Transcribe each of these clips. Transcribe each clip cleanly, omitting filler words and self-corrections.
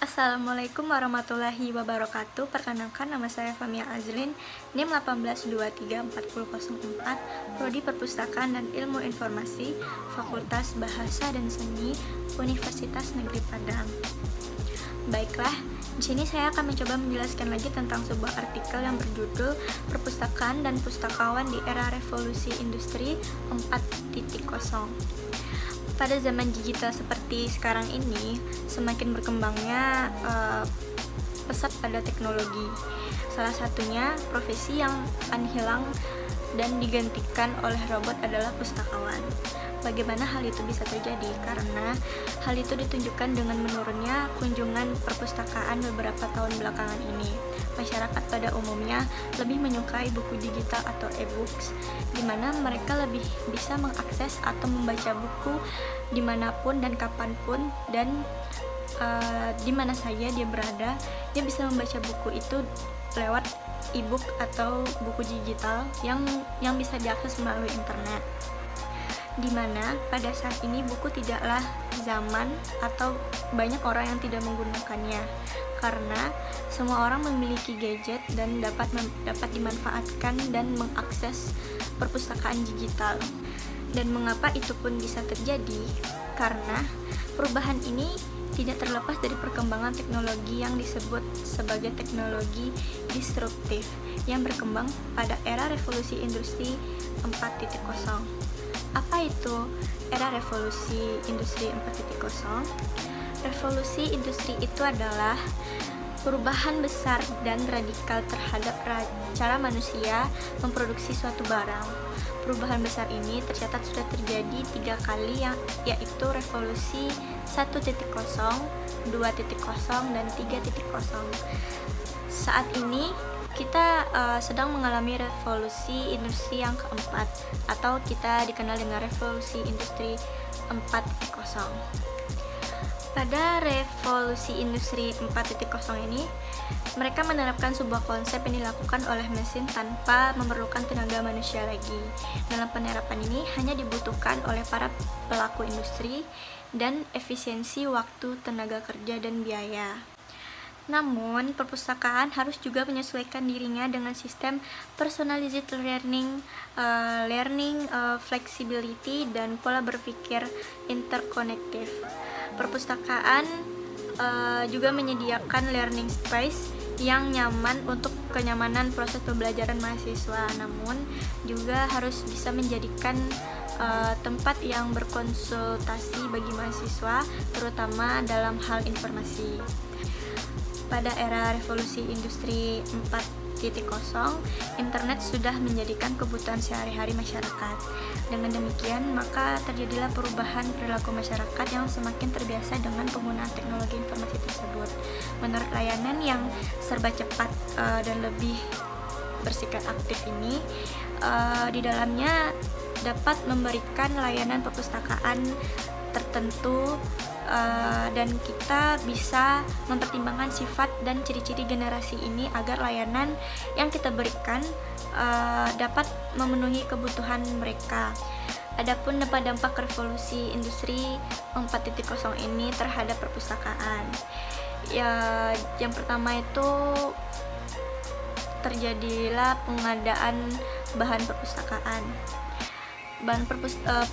Assalamualaikum warahmatullahi wabarakatuh. Perkenalkan, nama saya Famia Azlin, NIM 1823404, Prodi Perpustakaan dan Ilmu Informasi, Fakultas Bahasa dan Seni, Universitas Negeri Padang. Baiklah, di sini saya akan mencoba menjelaskan lagi tentang sebuah artikel yang berjudul Perpustakaan dan Pustakawan di Era Revolusi Industri 4.0. Pada zaman digital seperti sekarang ini, semakin berkembangnya pesat pada teknologi. Salah satunya profesi yang akan hilang dan digantikan oleh robot adalah pustakawan. Bagaimana hal itu bisa terjadi? Karena hal itu ditunjukkan dengan menurunnya kunjungan perpustakaan beberapa tahun belakangan ini. Masyarakat pada umumnya lebih menyukai buku digital atau e-books, di mana mereka lebih bisa mengakses atau membaca buku dimanapun dan kapanpun, dan di mana saja dia berada, dia bisa membaca buku itu lewat e-book atau buku digital yang bisa diakses melalui internet. Dimana pada saat ini buku tidaklah zaman atau banyak orang yang tidak menggunakannya, karena semua orang memiliki gadget dan dapat dimanfaatkan dan mengakses perpustakaan digital. Dan mengapa itu pun bisa terjadi? Karena perubahan ini tidak terlepas dari perkembangan teknologi yang disebut sebagai teknologi disruptif yang berkembang pada era revolusi industri 4.0. Apa itu era revolusi industri 4.0? Revolusi industri itu adalah perubahan besar dan radikal terhadap cara manusia memproduksi suatu barang. Perubahan besar ini tercatat sudah terjadi 3 kali, yaitu revolusi 1.0, 2.0, dan 3.0. Saat ini kita sedang mengalami revolusi industri yang keempat, atau kita dikenal dengan revolusi industri 4.0. Pada revolusi industri 4.0 ini, mereka menerapkan sebuah konsep yang dilakukan oleh mesin tanpa memerlukan tenaga manusia lagi. Dalam penerapan ini hanya dibutuhkan oleh para pelaku industri dan efisiensi waktu, tenaga kerja, dan biaya. Namun, perpustakaan harus juga menyesuaikan dirinya dengan sistem personalized learning, flexibility, dan pola berpikir interkonektif. Perpustakaan juga menyediakan learning space yang nyaman untuk kenyamanan proses pembelajaran mahasiswa, namun juga harus bisa menjadikan tempat yang berkonsultasi bagi mahasiswa, terutama dalam hal informasi. Pada era revolusi industri 4.0, internet sudah menjadikan kebutuhan sehari-hari masyarakat. Dengan demikian, maka terjadilah perubahan perilaku masyarakat yang semakin terbiasa dengan penggunaan teknologi informasi tersebut. Menurut layanan yang serba cepat dan lebih bersikap aktif ini, di dalamnya dapat memberikan layanan perpustakaan tertentu, dan kita bisa mempertimbangkan sifat dan ciri-ciri generasi ini agar layanan yang kita berikan dapat memenuhi kebutuhan mereka. Adapun dampak revolusi industri 4.0 ini terhadap perpustakaan, ya, yang pertama itu terjadilah pengadaan bahan perpustakaan.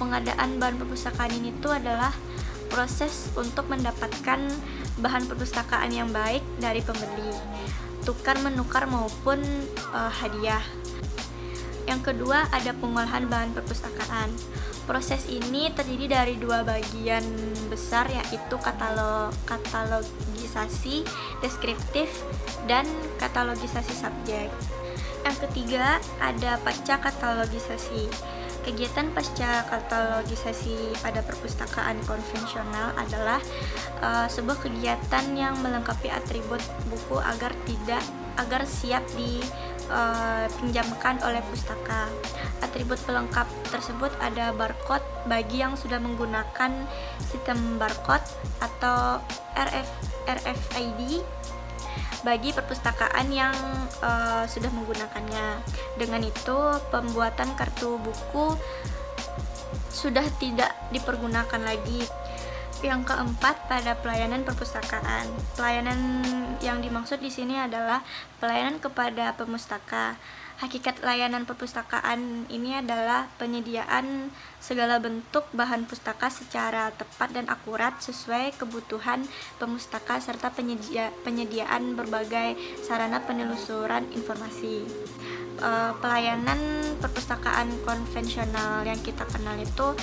Pengadaan bahan perpustakaan ini tuh adalah proses untuk mendapatkan bahan perpustakaan yang baik dari pembeli, tukar menukar maupun hadiah. Yang kedua, ada pengolahan bahan perpustakaan. Proses ini terdiri dari 2 bagian besar, yaitu katalogisasi deskriptif dan katalogisasi subjek. Yang ketiga, ada pasca katalogisasi. Kegiatan pasca katalogisasi pada perpustakaan konvensional adalah sebuah kegiatan yang melengkapi atribut buku agar siap dipinjamkan oleh pustaka. Atribut pelengkap tersebut ada barcode bagi yang sudah menggunakan sistem barcode atau RFID bagi perpustakaan yang sudah menggunakannya. Dengan itu, pembuatan kartu buku sudah tidak dipergunakan lagi. Yang keempat, pada pelayanan perpustakaan. Pelayanan yang dimaksud di sini adalah pelayanan kepada pemustaka. Hakikat layanan perpustakaan ini adalah penyediaan segala bentuk bahan pustaka secara tepat dan akurat sesuai kebutuhan pemustaka serta penyediaan berbagai sarana penelusuran informasi. Pelayanan perpustakaan konvensional yang kita kenal itu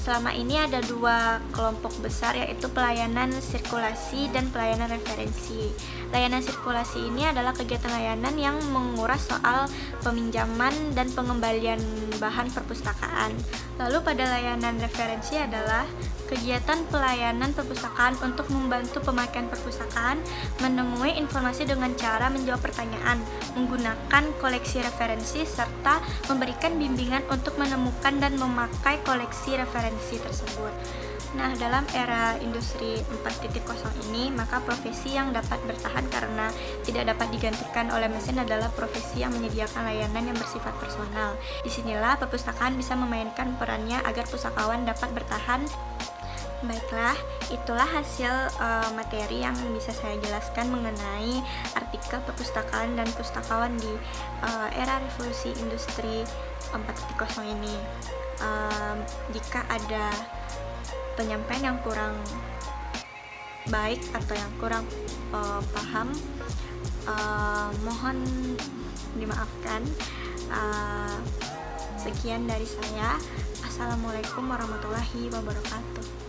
selama ini ada dua kelompok besar, yaitu pelayanan sirkulasi dan pelayanan referensi. Layanan sirkulasi ini adalah kegiatan layanan yang menguras soal peminjaman dan pengembalian bahan perpustakaan. Lalu pada layanan referensi adalah kegiatan pelayanan perpustakaan untuk membantu pemakaian perpustakaan menemui informasi dengan cara menjawab pertanyaan, menggunakan koleksi referensi, serta memberikan bimbingan untuk menemukan dan memakai koleksi referensi tersebut. Nah, dalam era industri 4.0 ini, maka profesi yang dapat bertahan karena tidak dapat digantikan oleh mesin adalah profesi yang menyediakan layanan yang bersifat personal. Disinilah perpustakaan bisa memainkan perannya agar pustakawan dapat bertahan. Baiklah, itulah hasil materi yang bisa saya jelaskan mengenai artikel perpustakaan dan pustakawan di era revolusi industri 4.0 ini. Jika ada penyampaian yang kurang baik atau yang kurang paham, mohon dimaafkan. Sekian dari saya. Assalamualaikum warahmatullahi wabarakatuh.